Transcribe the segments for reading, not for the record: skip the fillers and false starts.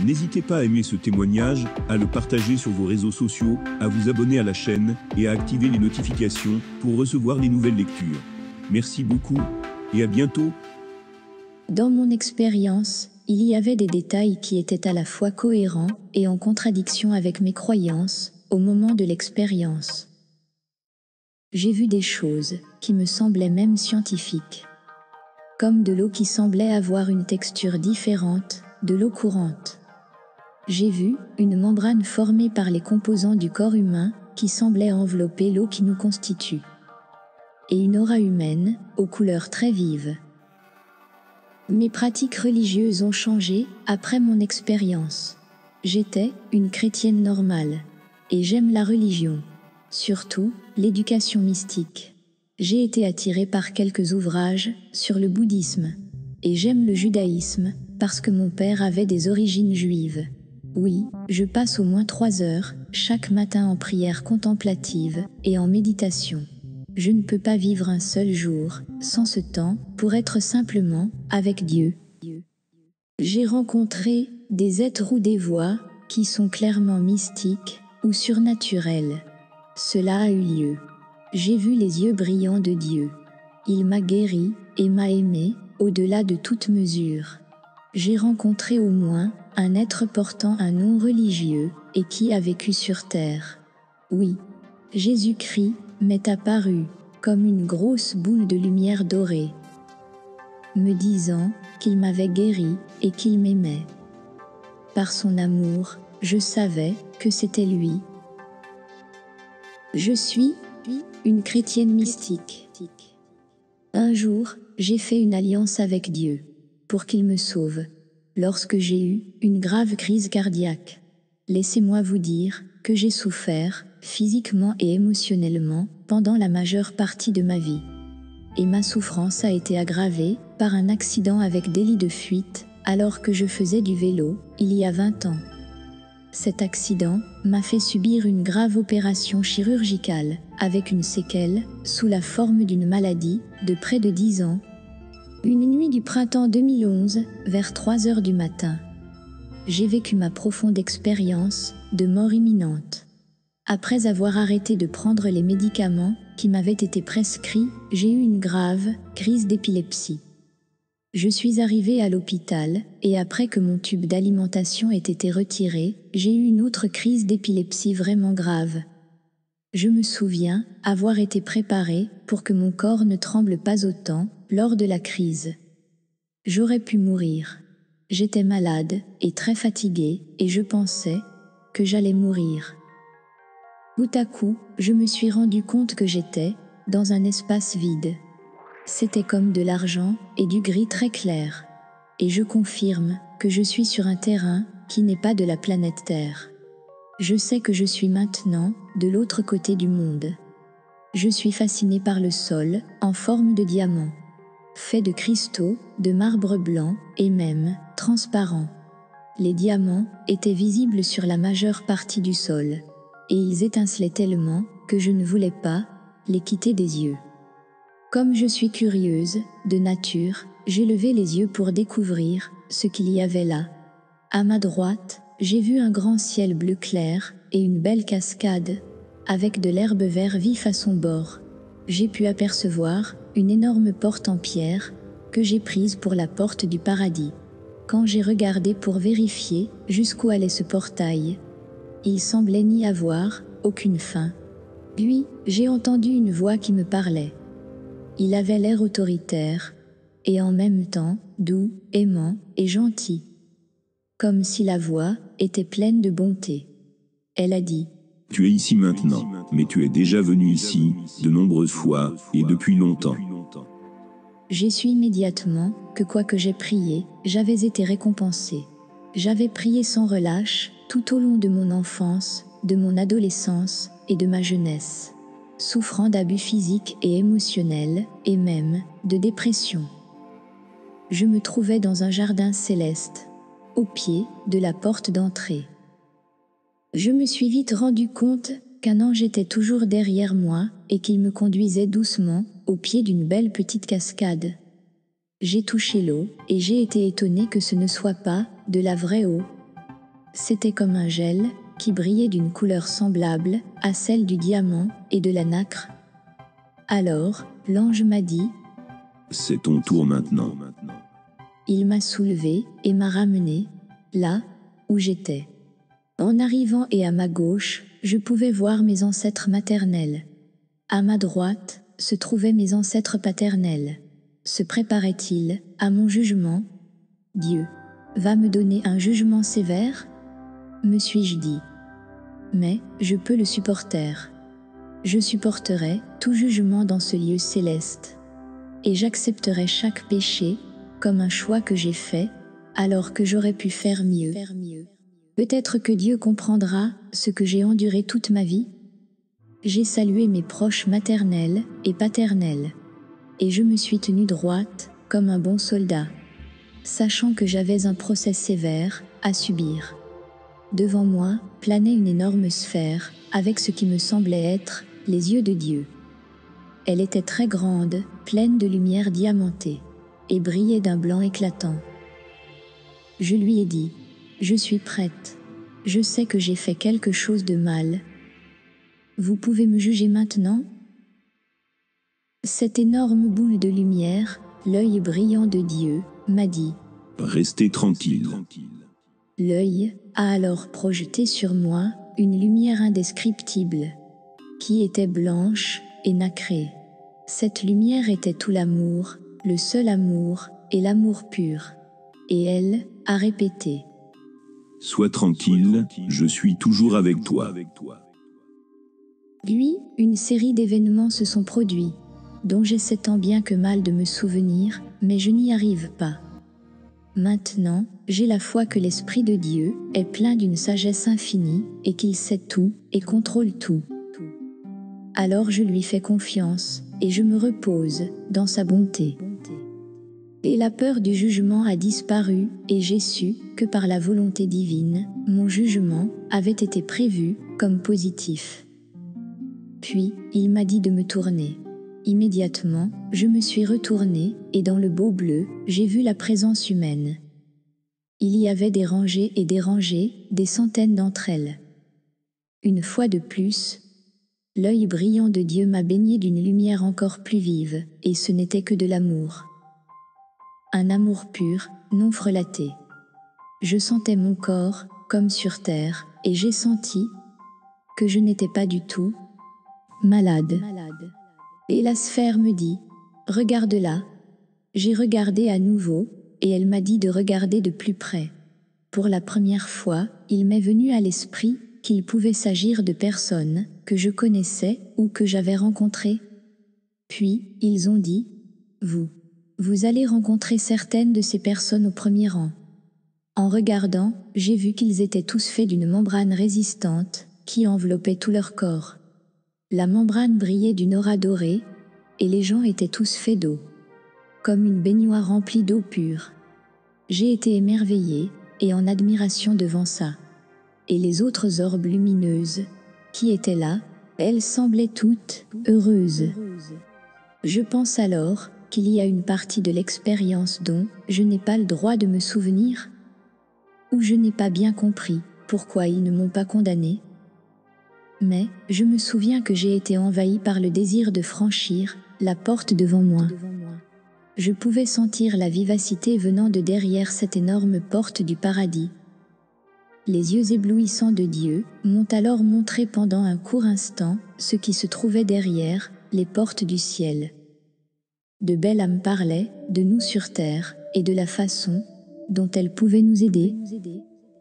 N'hésitez pas à aimer ce témoignage, à le partager sur vos réseaux sociaux, à vous abonner à la chaîne et à activer les notifications pour recevoir les nouvelles lectures. Merci beaucoup et à bientôt. Dans mon expérience, il y avait des détails qui étaient à la fois cohérents et en contradiction avec mes croyances au moment de l'expérience. J'ai vu des choses qui me semblaient même scientifiques, comme de l'eau qui semblait avoir une texture différente de l'eau courante. J'ai vu une membrane formée par les composants du corps humain qui semblait envelopper l'eau qui nous constitue, et une aura humaine aux couleurs très vives. Mes pratiques religieuses ont changé après mon expérience. J'étais une chrétienne normale, et j'aime la religion, surtout l'éducation mystique. J'ai été attirée par quelques ouvrages sur le bouddhisme, et j'aime le judaïsme parce que mon père avait des origines juives. Oui, je passe au moins 3 heures chaque matin en prière contemplative et en méditation. Je ne peux pas vivre un seul jour sans ce temps pour être simplement avec Dieu. J'ai rencontré des êtres ou des voix qui sont clairement mystiques ou surnaturels. Cela a eu lieu. J'ai vu les yeux brillants de Dieu. Il m'a guéri et m'a aimé au-delà de toute mesure. J'ai rencontré au moins un être portant un nom religieux et qui a vécu sur terre. Oui, Jésus-Christ m'est apparu comme une grosse boule de lumière dorée, me disant qu'il m'avait guéri et qu'il m'aimait. Par son amour, je savais que c'était lui. Je suis une chrétienne mystique. Un jour, j'ai fait une alliance avec Dieu pour qu'il me sauve lorsque j'ai eu une grave crise cardiaque. Laissez-moi vous dire que j'ai souffert physiquement et émotionnellement pendant la majeure partie de ma vie. Et ma souffrance a été aggravée par un accident avec délit de fuite alors que je faisais du vélo il y a 20 ans. Cet accident m'a fait subir une grave opération chirurgicale avec une séquelle sous la forme d'une maladie de près de 10 ans. Une nuit du printemps 2011, vers 3 heures du matin, j'ai vécu ma profonde expérience de mort imminente. Après avoir arrêté de prendre les médicaments qui m'avaient été prescrits, j'ai eu une grave crise d'épilepsie. Je suis arrivée à l'hôpital et après que mon tube d'alimentation ait été retiré, j'ai eu une autre crise d'épilepsie vraiment grave. Je me souviens avoir été préparée pour que mon corps ne tremble pas autant lors de la crise. J'aurais pu mourir. J'étais malade et très fatiguée et je pensais que j'allais mourir. Tout à coup, je me suis rendu compte que j'étais dans un espace vide. C'était comme de l'argent et du gris très clair. Et je confirme que je suis sur un terrain qui n'est pas de la planète Terre. Je sais que je suis maintenant de l'autre côté du monde. Je suis fascinée par le sol en forme de diamant, fait de cristaux, de marbre blanc et même transparent. Les diamants étaient visibles sur la majeure partie du sol, et ils étincelaient tellement que je ne voulais pas les quitter des yeux. Comme je suis curieuse de nature, j'ai levé les yeux pour découvrir ce qu'il y avait là. À ma droite, j'ai vu un grand ciel bleu clair et une belle cascade, avec de l'herbe vert vif à son bord. J'ai pu apercevoir une énorme porte en pierre que j'ai prise pour la porte du paradis. Quand j'ai regardé pour vérifier jusqu'où allait ce portail, il semblait n'y avoir aucune fin. Puis, j'ai entendu une voix qui me parlait. Il avait l'air autoritaire, et en même temps doux, aimant et gentil. Comme si la voix était pleine de bonté. Elle a dit : « Tu es ici maintenant, mais tu es déjà venu ici de nombreuses fois et depuis longtemps. » J'ai su immédiatement que quoi que j'ai prié, j'avais été récompensée. J'avais prié sans relâche tout au long de mon enfance, de mon adolescence et de ma jeunesse, souffrant d'abus physiques et émotionnels et même de dépression. Je me trouvais dans un jardin céleste, au pied de la porte d'entrée. Je me suis vite rendu compte qu'un ange était toujours derrière moi et qu'il me conduisait doucement au pied d'une belle petite cascade. J'ai touché l'eau et j'ai été étonnée que ce ne soit pas de la vraie eau. C'était comme un gel qui brillait d'une couleur semblable à celle du diamant et de la nacre. Alors, l'ange m'a dit, « C'est ton tour maintenant. » Il m'a soulevé et m'a ramené là où j'étais. En arrivant et à ma gauche, je pouvais voir mes ancêtres maternels. À ma droite se trouvaient mes ancêtres paternels. Se préparait-il à mon jugement? Dieu va me donner un jugement sévère? Me suis-je dit. Mais je peux le supporter. Je supporterai tout jugement dans ce lieu céleste. Et j'accepterai chaque péché comme un choix que j'ai fait, alors que j'aurais pu faire mieux. Peut-être que Dieu comprendra ce que j'ai enduré toute ma vie. J'ai salué mes proches maternels et paternels, et je me suis tenu droite comme un bon soldat, sachant que j'avais un procès sévère à subir. Devant moi planait une énorme sphère, avec ce qui me semblait être les yeux de Dieu. Elle était très grande, pleine de lumière diamantée, et brillait d'un blanc éclatant. Je lui ai dit, « Je suis prête. Je sais que j'ai fait quelque chose de mal. Vous pouvez me juger maintenant ?» Cette énorme boule de lumière, l'œil brillant de Dieu, m'a dit, « Restez tranquille. » L'œil a alors projeté sur moi une lumière indescriptible, qui était blanche et nacrée. Cette lumière était tout l'amour, le seul amour et l'amour pur. Et elle a répété, « Sois tranquille, je suis toujours avec toi. » Puis, une série d'événements se sont produits, dont j'essaie tant bien que mal de me souvenir, mais je n'y arrive pas. Maintenant, j'ai la foi que l'Esprit de Dieu est plein d'une sagesse infinie et qu'il sait tout et contrôle tout. Alors je lui fais confiance et je me repose dans sa bonté. Et la peur du jugement a disparu et j'ai su que par la volonté divine, mon jugement avait été prévu comme positif. Puis, il m'a dit de me tourner. Immédiatement, je me suis retournée et dans le beau bleu, j'ai vu la présence humaine. Il y avait des rangées et des rangées, des centaines d'entre elles. Une fois de plus, l'œil brillant de Dieu m'a baigné d'une lumière encore plus vive, et ce n'était que de l'amour. Un amour pur, non frelaté. Je sentais mon corps, comme sur terre, et j'ai senti que je n'étais pas du tout malade. Et la sphère me dit, « Regarde-la. » J'ai regardé à nouveau, et elle m'a dit de regarder de plus près. Pour la première fois, il m'est venu à l'esprit qu'il pouvait s'agir de personnes que je connaissais ou que j'avais rencontrées. Puis, ils ont dit, « Vous allez rencontrer certaines de ces personnes au premier rang. » En regardant, j'ai vu qu'ils étaient tous faits d'une membrane résistante qui enveloppait tout leur corps. La membrane brillait d'une aura dorée, et les gens étaient tous faits d'eau, comme une baignoire remplie d'eau pure. J'ai été émerveillée et en admiration devant ça. Et les autres orbes lumineuses qui étaient là, elles semblaient toutes heureuses. Je pense alors qu'il y a une partie de l'expérience dont je n'ai pas le droit de me souvenir, ou je n'ai pas bien compris pourquoi ils ne m'ont pas condamné. Mais je me souviens que j'ai été envahie par le désir de franchir la porte devant moi. Je pouvais sentir la vivacité venant de derrière cette énorme porte du paradis. Les yeux éblouissants de Dieu m'ont alors montré pendant un court instant ce qui se trouvait derrière les portes du ciel. De belles âmes parlaient de nous sur terre et de la façon dont elles pouvaient nous aider.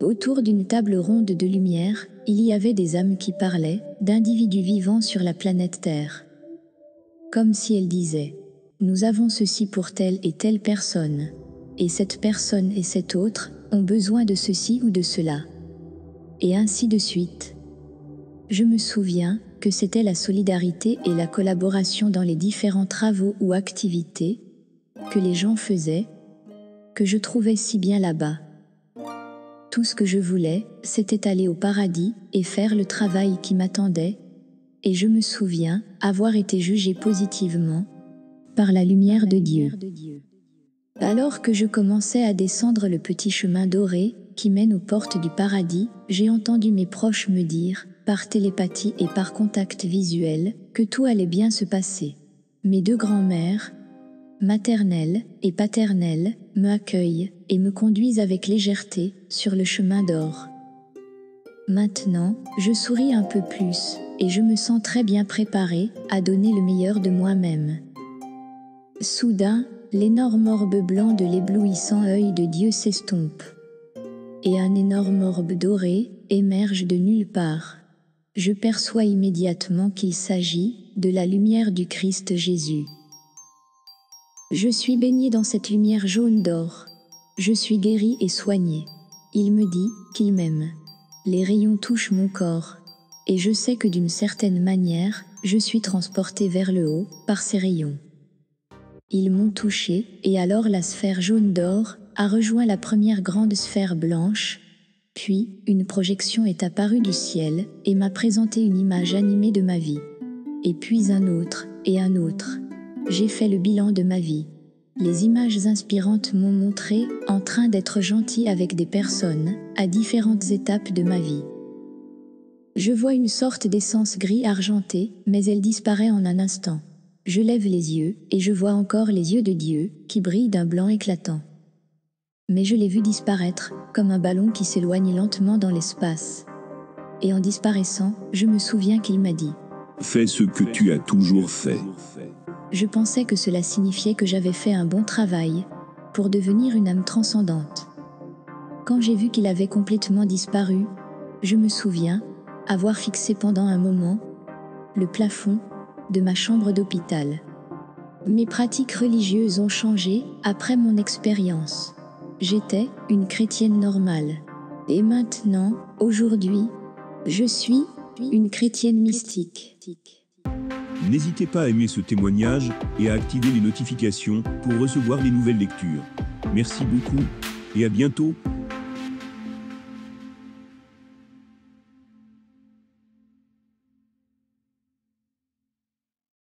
Autour d'une table ronde de lumière, il y avait des âmes qui parlaient d'individus vivants sur la planète Terre. Comme si elles disaient, « Nous avons ceci pour telle et telle personne, et cette personne et cette autre ont besoin de ceci ou de cela. » Et ainsi de suite. Je me souviens que c'était la solidarité et la collaboration dans les différents travaux ou activités que les gens faisaient, que je trouvais si bien là-bas. Tout ce que je voulais, c'était aller au paradis et faire le travail qui m'attendait, et je me souviens avoir été jugée positivement par la lumière de Dieu. Alors que je commençais à descendre le petit chemin doré, qui mène aux portes du paradis, j'ai entendu mes proches me dire, par télépathie et par contact visuel, que tout allait bien se passer. Mes deux grands-mères, maternelle et paternelle, me accueillent et me conduisent avec légèreté sur le chemin d'or. Maintenant, je souris un peu plus et je me sens très bien préparée à donner le meilleur de moi-même. Soudain, l'énorme orbe blanc de l'éblouissant œil de Dieu s'estompe. Et un énorme orbe doré émerge de nulle part. Je perçois immédiatement qu'il s'agit de la lumière du Christ Jésus. Je suis baignée dans cette lumière jaune d'or. Je suis guérie et soignée. Il me dit qu'il m'aime. Les rayons touchent mon corps. Et je sais que d'une certaine manière, je suis transportée vers le haut par ces rayons. Ils m'ont touchée, et alors la sphère jaune d'or a rejoint la première grande sphère blanche, puis une projection est apparue du ciel et m'a présenté une image animée de ma vie. Et puis un autre, et un autre. J'ai fait le bilan de ma vie. Les images inspirantes m'ont montré en train d'être gentil avec des personnes à différentes étapes de ma vie. Je vois une sorte d'essence gris argenté, mais elle disparaît en un instant. Je lève les yeux et je vois encore les yeux de Dieu qui brillent d'un blanc éclatant. Mais je l'ai vu disparaître, comme un ballon qui s'éloigne lentement dans l'espace. Et en disparaissant, je me souviens qu'il m'a dit « Fais ce que tu as toujours fait ». Je pensais que cela signifiait que j'avais fait un bon travail pour devenir une âme transcendante. Quand j'ai vu qu'il avait complètement disparu, je me souviens avoir fixé pendant un moment le plafond de ma chambre d'hôpital. Mes pratiques religieuses ont changé après mon expérience. J'étais une chrétienne normale. Et maintenant, aujourd'hui, je suis une chrétienne mystique. N'hésitez pas à aimer ce témoignage et à activer les notifications pour recevoir les nouvelles lectures. Merci beaucoup et à bientôt.